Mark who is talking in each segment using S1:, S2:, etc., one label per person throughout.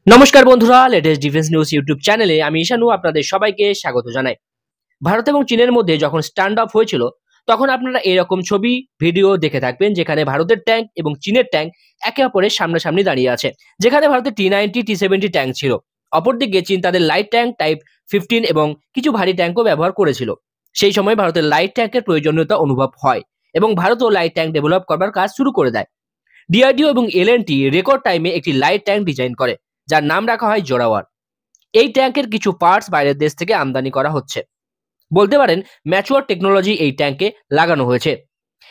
S1: নমস্কার বন্ধুরা, latest defence news YouTube চ্যানেলে আমি ঈশানু আপনাদের সবাইকে স্বাগত জানাই। ভারত এবং চীনের মধ্যে যখন স্ট্যান্ড অফ হয়েছিল তখন আপনারা এরকম ছবি ভিডিও দেখে থাকবেন যেখানে ভারতের ট্যাঙ্ক এবং চীনের ট্যাঙ্ক একে অপরের সামনাসামনি দাঁড়িয়ে আছে। যেখানে ভারতের T-90 T-70 ট্যাঙ্ক ছিল, অপরদিকে চীন তাদের লাইট ট্যাঙ্ক টাইপ 15 এবং কিছু ভারী ট্যাঙ্কও ব্যবহার করেছিল। সেই সময় ভারতের লাইট ট্যাঙ্কের প্রয়োজনীয়তা অনুভব হয় এবং ভারতও লাইট ট্যাঙ্ক ডেভেলপ করবার কাজ শুরু করে দেয়। ডিআরডিও এবং এলএনটি রেকর্ড টাইমে একটি লাইট ট্যাঙ্ক ডিজাইন করে যার নাম রাখা হয় জোরাওয়ার। এই ট্যাঙ্কের কিছু পার্টস বাইরের দেশ থেকে আমদানি করা হচ্ছে, বলতে পারেন ম্যাচুয়ার টেকনোলজি এই ট্যাঙ্কে লাগানো হয়েছে।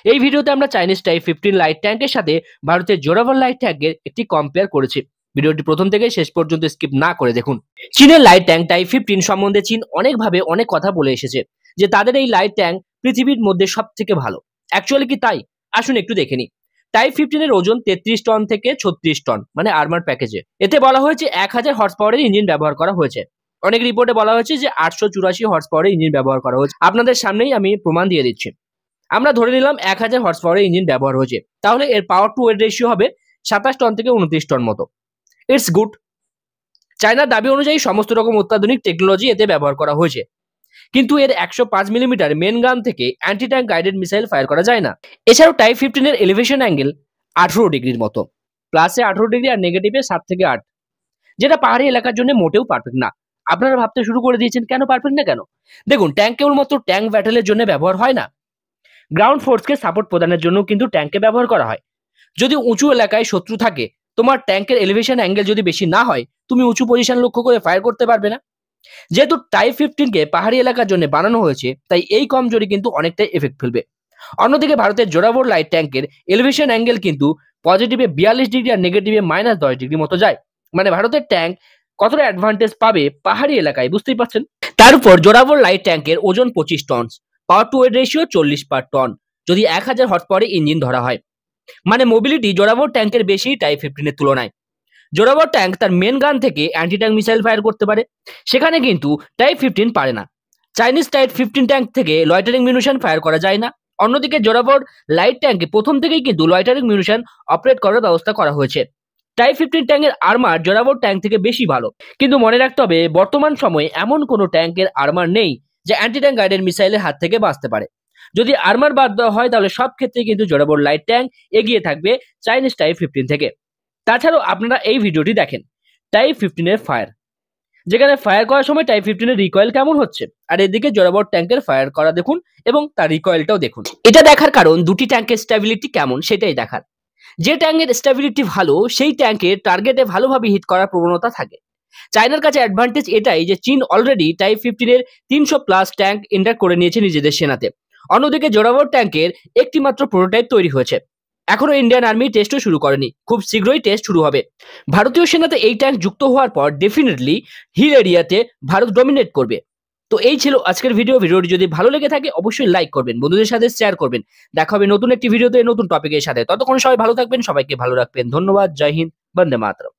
S1: এই ভিডিওতে আমরা চাইনিজ টাইপ 15 লাইট ট্যাঙ্কের সাথে ভারতের জোরাওয়ার লাইট ট্যাঙ্কের একটি কম্পেয়ার করেছি। ভিডিওটি প্রথম থেকে শেষ পর্যন্ত স্কিপ না করে দেখুন। চীনের লাইট ট্যাঙ্ক টাইপ 15 সম্বন্ধে চীন অনেকভাবে অনেক কথা বলে এসেছে যে তাদের এই লাইট ট্যাঙ্ক পৃথিবীর মধ্যে সব থেকে ভালো। অ্যাকচুয়ালি কি তাই? আসুন একটু দেখে নিই। টাইপ 15 এর ওজন 33 টন থেকে 36 টন, মানে আর্মার প্যাকেজে। এতে বলা হয়েছে 1000 হর্স পাওয়ারের ইঞ্জিন ব্যবহার করা হয়েছে। অনেক রিপোর্টে বলা হয়েছে যে 884 হর্স পাওয়ারের ইঞ্জিন ব্যবহার করা হয়েছে। আপনাদের সামনেই আমি প্রমাণ দিয়ে দিচ্ছি। আমরা ধরে নিলাম 1000 হর্স পাওয়ারের ইঞ্জিন ব্যবহার হয়েছে, তাহলে এর পাওয়ার টু ওয়েট রেশিও হবে 27 টন থেকে 29 টন মতো। It's good. চায়নার দাবি অনুযায়ী সমস্ত রকম অত্যাধুনিক টেকনোলজি এতে ব্যবহার করা হয়েছে, কিন্তু এর 105 মিলিমিটার মেন গান থেকে anti tank guided missile fire করা যায় না। এছাড়াও টাইপ 15 এর এলিভেশন অ্যাঙ্গেল 18 ডিগ্রির মতো, প্লাসে 18 ডিগ্রি আর নেগেটিভে 7 থেকে 8, যেটা পাহাড়ি এলাকার জন্য মোটেও পারফেক্ট না। আপনারা ভাবতে শুরু করে দিয়েছেন কেন পারফেক্ট না কেন? দেখুন, ট্যাঙ্ক কেবলমাত্র ট্যাঙ্ক ব্যাটেলের জন্য ব্যবহার হয় না, গ্রাউন্ড ফোর্সকে সাপোর্ট প্রদানের জন্য কিন্তু ট্যাঙ্কে ব্যবহার করা হয়। যদি উঁচু এলাকায় শত্রু থাকে, তোমার ট্যাঙ্কের এলিভেশন অ্যাঙ্গেল যদি বেশি না হয়, তুমি উঁচু পজিশন লক্ষ্য করে ফায়ার করতে পারবে না। যেহেতু টাইপ 15 কে পাহাড়ি এলাকার জন্য বানানো হয়েছে, তাই এই কমজোরি কিন্তু অনেকটাই এফেক্ট ফেলবে। অন্যদিকে ভারতের জোরাওয়ার লাইট ট্যাঙ্কের এলিভেশন অ্যাঙ্গেল কিন্তু পজিটিভে 42 ডিগ্রি আর নেগেটিভে -10 ডিগ্রি মতো যায়। মানে ভারতের ট্যাঙ্ক কতটা অ্যাডভান্টেজ পাবে পাহাড়ি এলাকায়, বুঝতেই পারছেন। তার উপর জোরাওয়ার লাইট ট্যাঙ্কের ওজন 25 টন, power to weight ratio 40 per ton যদি 1000 হর্স পাওয়ারের ইঞ্জিন ধরা হয়। মানে মোবিলিটি জোরাওয়ার ট্যাঙ্কের বেশি টাইপ 15 এর তুলনায়। জোরাওয়ার ট্যাঙ্ক তার মেন গান থেকে অ্যান্টি ট্যাঙ্ক মিসাইল ফায়ার করতে পারে, সেখানে কিন্তু টাইপ 15 পারে না। চাইনিজ টাইপ 15 ট্যাঙ্ক থেকে লয়টারিং মিউনিশন ফায়ার করা যায় না। অন্যদিকে জোরাওয়ার লাইট ট্যাঙ্কে প্রথম থেকেই কিন্তু লয়টারিং মিউনিশন অপারেট করার ব্যবস্থা করা হয়েছে। টাইপ 15 ট্যাঙ্কের আর্মার জোরাওয়ার ট্যাঙ্ক থেকে বেশি ভালো, কিন্তু মনে রাখতে হবে বর্তমান সময়ে এমন কোনো ট্যাঙ্কের আর্মার নেই যা অ্যান্টি ট্যাঙ্ক গাইডেড মিসাইলের হাত থেকে বাঁচতে পারে। যদি আর্মার বাদ দেওয়া হয় তাহলে সব ক্ষেত্রে কিন্তু জোরাওয়ার লাইট ট্যাঙ্ক এগিয়ে থাকবে চাইনিজ টাইপ 15 থেকে। তাছাড়াও আপনারা এই ভিডিওটি দেখেন টাইপ 15 এর ফায়ার, যেখানে ফায়ার করার সময় টাইপ 15 এর রিকয়েল কেমন হচ্ছে, আর এদিকে জোরাওয়ার ট্যাঙ্কের ফায়ার করা দেখুন এবং তার রিকয়েলটাও দেখুন। এটা দেখার কারণ দুটি ট্যাঙ্কের স্টেবিলিটি কেমন সেটাই দেখার। যে ট্যাঙ্কের স্টেবিলিটি ভালো সেই ট্যাঙ্কের টার্গেটে ভালোভাবে হিট করার প্রবণতা থাকে। চায়নার কাছে অ্যাডভান্টেজ এটাই যে চীন অলরেডি টাইপ 15 এর 300+ ট্যাঙ্ক এন্টার করে নিয়েছে নিজেদের সেনাতে। অন্যদিকে জোরাওয়ার ট্যাঙ্কের একটি মাত্র প্রোটোটাইপ তৈরি হয়েছে, এখনো ইন্ডিয়ান আর্মি টেস্টও শুরু করেনি, খুব শীঘ্রই টেস্ট শুরু হবে। ভারতীয় সেনাতে এই ট্যাঙ্ক যুক্ত হওয়ার পর ডেফিনেটলি হিল এরিয়াতে ভারত ডমিনেট করবে। তো এই ছিল আজকের ভিডিওটি যদি ভালো লেগে থাকে অবশ্যই লাইক করবেন, বন্ধুদের সাথে শেয়ার করবেন। দেখা হবে নতুন একটি ভিডিওতে নতুন টপিকের সাথে। ততক্ষণ সবাই ভালো থাকবেন, সবাইকে ভালো রাখবেন। ধন্যবাদ। জয় হিন্দ, বন্দে মাতরম।